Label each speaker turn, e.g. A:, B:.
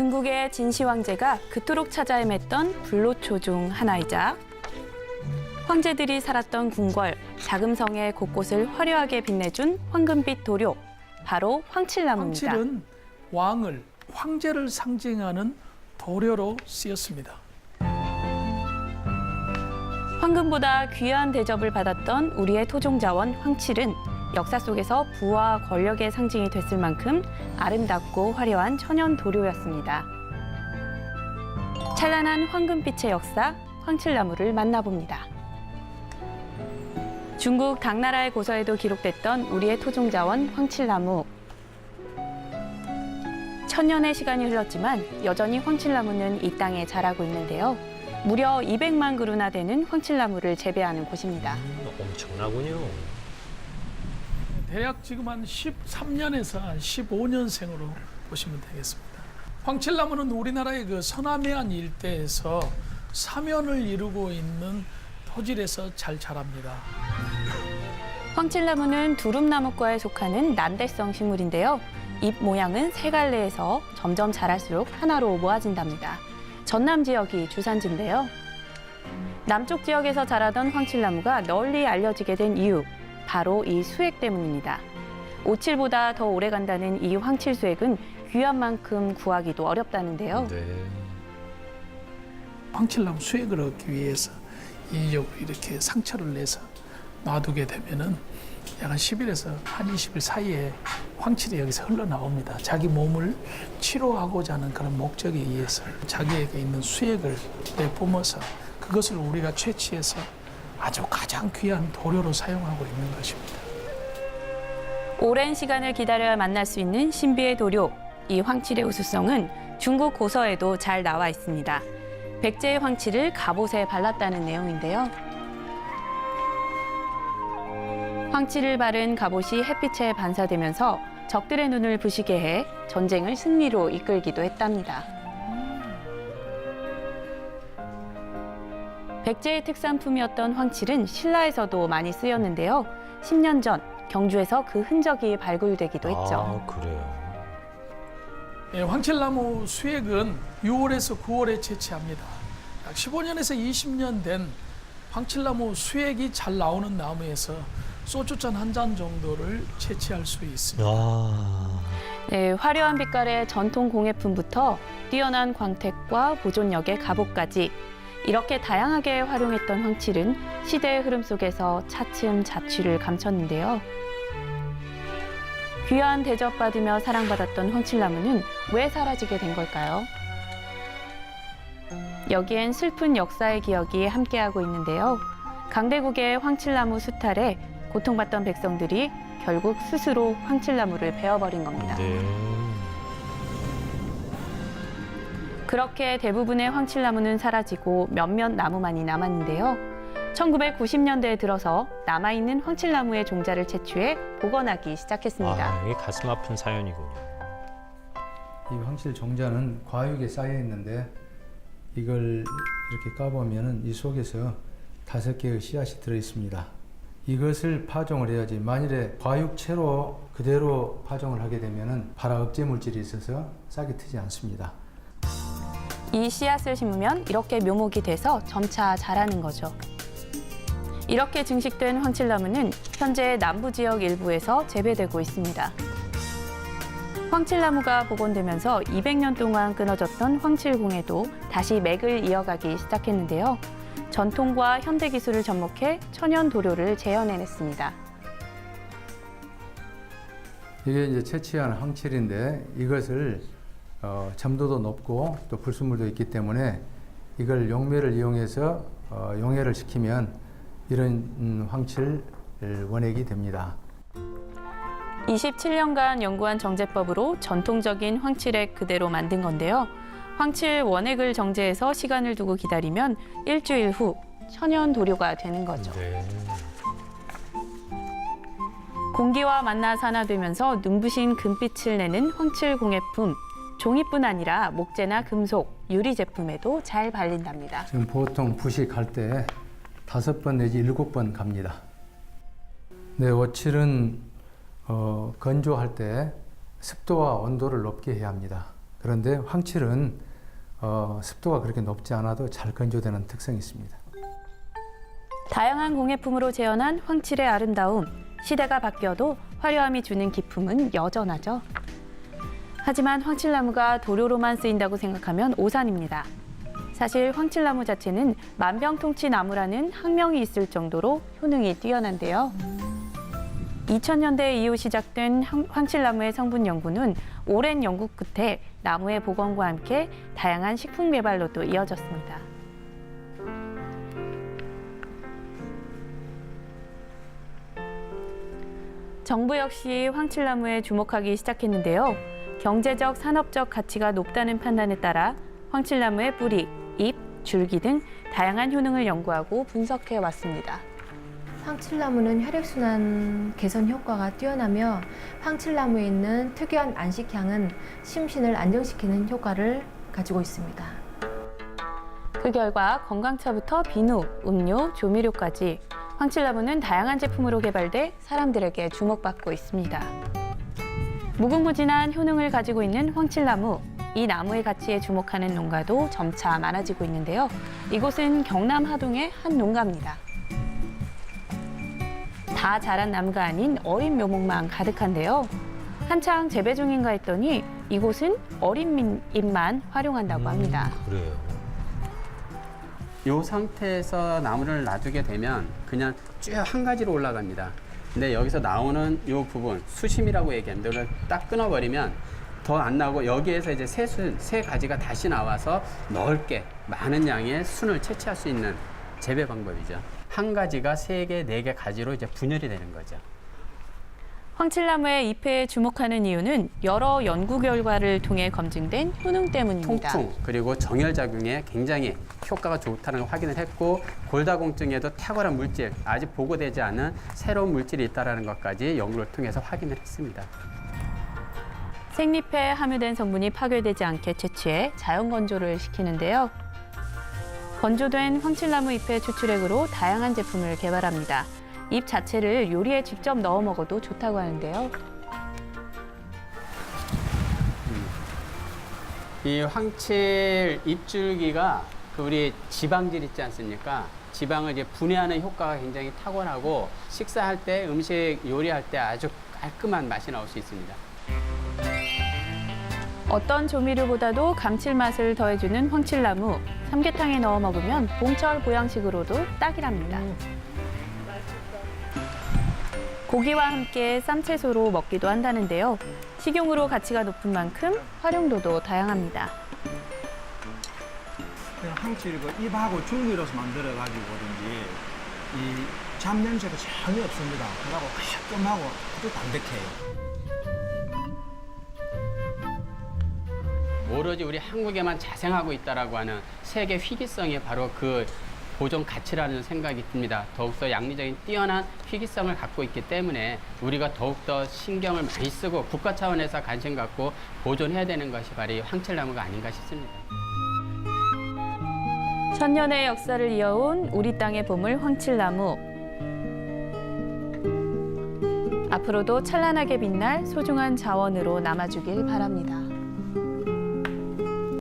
A: 중국의 진시 황제가 그토록 찾아 헤맸던 불로초 중 하나이자 황제들이 살았던 궁궐, 자금성의 곳곳을 화려하게 빛내준 황금빛 도료, 바로 황칠나무입니다.
B: 황칠은 왕을, 황제를 상징하는 도료로 쓰였습니다.
A: 황금보다 귀한 대접을 받았던 우리의 토종자원 황칠은 역사 속에서 부와 권력의 상징이 됐을 만큼 아름답고 화려한 천연 도료였습니다. 찬란한 황금빛의 역사, 황칠나무를 만나봅니다. 중국 당나라의 고서에도 기록됐던 우리의 토종자원 황칠나무. 천년의 시간이 흘렀지만 여전히 황칠나무는 이 땅에 자라고 있는데요. 무려 200만 그루나 되는 황칠나무를 재배하는 곳입니다.
C: 엄청나군요.
B: 대략 지금 한 13년에서 한 15년생으로 보시면 되겠습니다. 황칠나무는 우리나라의 그 서남해안 일대에서 사면을 이루고 있는 토질에서 잘 자랍니다.
A: 황칠나무는 두릅나무과에 속하는 난대성 식물인데요. 잎 모양은 세 갈래에서 점점 자랄수록 하나로 모아진답니다. 전남 지역이 주산지인데요. 남쪽 지역에서 자라던 황칠나무가 널리 알려지게 된 이유, 바로 이 수액 때문입니다. 오칠보다 더 오래 간다는 이 황칠 수액은 귀한 만큼 구하기도 어렵다는데요.
C: 네.
B: 황칠나무 수액을 얻기 위해서 인위적으로 이렇게 상처를 내서 놔두게 되면은 약 한 10일에서 한 20일 사이에 황칠이 여기서 흘러나옵니다. 자기 몸을 치료하고자 하는 그런 목적에 의해서 자기에게 있는 수액을 내뿜어서 그것을 우리가 채취해서 아주 가장 귀한 도료로 사용하고 있는 것입니다.
A: 오랜 시간을 기다려야 만날 수 있는 신비의 도료, 이 황칠의 우수성은 중국 고서에도 잘 나와 있습니다. 백제의 황칠을 갑옷에 발랐다는 내용인데요. 황칠을 바른 갑옷이 햇빛에 반사되면서 적들의 눈을 부시게 해 전쟁을 승리로 이끌기도 했답니다. 백제의 특산품이었던 황칠은 신라에서도 많이 쓰였는데요. 10년 전 경주에서 그 흔적이 발굴되기도 했죠.
C: 아, 그래요.
B: 예, 황칠나무 수액은 6월에서 9월에 채취합니다. 약 15년에서 20년 된 황칠나무 수액이 잘 나오는 나무에서 소주잔 한 잔 정도를 채취할 수 있습니다.
C: 아,
A: 네, 화려한 빛깔의 전통 공예품부터 뛰어난 광택과 보존력의 갑옷까지 이렇게 다양하게 활용했던 황칠은 시대의 흐름 속에서 차츰 자취를 감췄는데요. 귀한 대접받으며 사랑받았던 황칠나무는 왜 사라지게 된 걸까요? 여기엔 슬픈 역사의 기억이 함께하고 있는데요. 강대국의 황칠나무 수탈에 고통받던 백성들이 결국 스스로 황칠나무를 베어버린 겁니다.
C: 네.
A: 그렇게 대부분의 황칠나무는 사라지고 몇몇 나무만이 남았는데요. 1990년대에 들어서 남아있는 황칠나무의 종자를 채취해 복원하기 시작했습니다.
C: 아, 이게 가슴 아픈 사연이군요.
D: 이 황칠 종자는 과육에 쌓여 있는데 이걸 이렇게 까보면 이 속에서 5개의 씨앗이 들어 있습니다. 이것을 파종을 해야지 만일에 과육채로 그대로 파종을 하게 되면 발화 억제 물질이 있어서 싹이 트지 않습니다.
A: 이 씨앗을 심으면 이렇게 묘목이 돼서 점차 자라는 거죠. 이렇게 증식된 황칠나무는 현재 남부 지역 일부에서 재배되고 있습니다. 황칠나무가 복원되면서 200년 동안 끊어졌던 황칠공예도 다시 맥을 이어가기 시작했는데요. 전통과 현대 기술을 접목해 천연 도료를 재현해냈습니다.
D: 이게 이제 채취한 황칠인데 이것을 점도도 높고 또 불순물도 있기 때문에 이걸 용매를 이용해서 용해를 시키면 이런 황칠 원액이 됩니다.
A: 27년간 연구한 정제법으로 전통적인 황칠액 그대로 만든 건데요. 황칠 원액을 정제해서 시간을 두고 기다리면 일주일 후 천연 도료가 되는 거죠.
C: 네.
A: 공기와 만나 산화되면서 눈부신 금빛을 내는 황칠 공예품. 종이뿐 아니라 목재나 금속, 유리 제품에도 잘 발린답니다.
D: 지금 보통 부식할 때 5번 내지 7번 갑니다. 네, 오칠은 건조할 때 습도와 온도를 높게 해야 합니다. 그런데 황칠은 습도가 그렇게 높지 않아도 잘 건조되는 특성이 있습니다.
A: 다양한 공예품으로 재현한 황칠의 아름다움. 시대가 바뀌어도 화려함이 주는 기품은 여전하죠. 하지만 황칠나무가 도료로만 쓰인다고 생각하면 오산입니다. 사실 황칠나무 자체는 만병통치 나무라는 학명이 있을 정도로 효능이 뛰어난데요. 2000년대 이후 시작된 황칠나무의 성분 연구는 오랜 연구 끝에 나무의 복원과 함께 다양한 식품 개발로도 이어졌습니다. 정부 역시 황칠나무에 주목하기 시작했는데요. 경제적, 산업적 가치가 높다는 판단에 따라 황칠나무의 뿌리, 잎, 줄기 등 다양한 효능을 연구하고 분석해 왔습니다.
E: 황칠나무는 혈액순환 개선 효과가 뛰어나며 황칠나무에 있는 특유한 안식향은 심신을 안정시키는 효과를 가지고 있습니다.
A: 그 결과 건강차부터 비누, 음료, 조미료까지 황칠나무는 다양한 제품으로 개발돼 사람들에게 주목받고 있습니다. 무궁무진한 효능을 가지고 있는 황칠나무. 이 나무의 가치에 주목하는 농가도 점차 많아지고 있는데요. 이곳은 경남 하동의 한 농가입니다. 다 자란 나무가 아닌 어린 묘목만 가득한데요. 한창 재배 중인가 했더니 이곳은 어린 잎만 활용한다고 합니다.
C: 그래요.
F: 이 상태에서 나무를 놔두게 되면 그냥 쭉 한 가지로 올라갑니다. 근데 여기서 나오는 이 부분, 수심이라고 얘기하는데 이걸 딱 끊어버리면 더 안 나오고 여기에서 이제 세 가지가 다시 나와서 넓게 많은 양의 순을 채취할 수 있는 재배 방법이죠. 한 가지가 3개, 4개 가지로 이제 분열이 되는 거죠.
A: 황칠나무의 잎에 주목하는 이유는 여러 연구 결과를 통해 검증된 효능 때문입니다.
F: 통풍 그리고 정열작용에 굉장히 효과가 좋다는 걸 확인을 했고 골다공증에도 탁월한 물질, 아직 보고되지 않은 새로운 물질이 있다는 것까지 연구를 통해서 확인을 했습니다.
A: 생잎에 함유된 성분이 파괴되지 않게 채취해 자연 건조를 시키는데요. 건조된 황칠나무 잎의 추출액으로 다양한 제품을 개발합니다. 잎 자체를 요리에 직접 넣어 먹어도 좋다고 하는데요.
F: 이 황칠 잎줄기가 우리 지방질 있지 않습니까? 지방을 이제 분해하는 효과가 굉장히 탁월하고 식사할 때 음식 요리할 때 아주 깔끔한 맛이 나올 수 있습니다.
A: 어떤 조미료보다도 감칠맛을 더해주는 황칠나무. 삼계탕에 넣어 먹으면 봄철 보양식으로도 딱이랍니다. 고기와 함께 쌈채소로 먹기도 한다는데요. 식용으로 가치가 높은 만큼 활용도도 다양합니다.
G: 그냥 황칠 그 잎하고 줄기로서 만들어가지고든지 이 잡냄새가 전혀 없습니다. 그하고 깔끔하고 아주 담백해요.
F: 오로지 우리 한국에만 자생하고 있다라고 하는 세계 희귀성이 바로 그 보존 가치라는 생각이 듭니다. 더욱더 양리적인 뛰어난 희귀성을 갖고 있기 때문에 우리가 더욱더 신경을 많이 쓰고 국가 차원에서 관심 갖고 보존해야 되는 것이 바로 이 황칠나무가 아닌가 싶습니다.
A: 천년의 역사를 이어온 우리 땅의 보물 황칠나무. 앞으로도 찬란하게 빛날 소중한 자원으로 남아주길 바랍니다.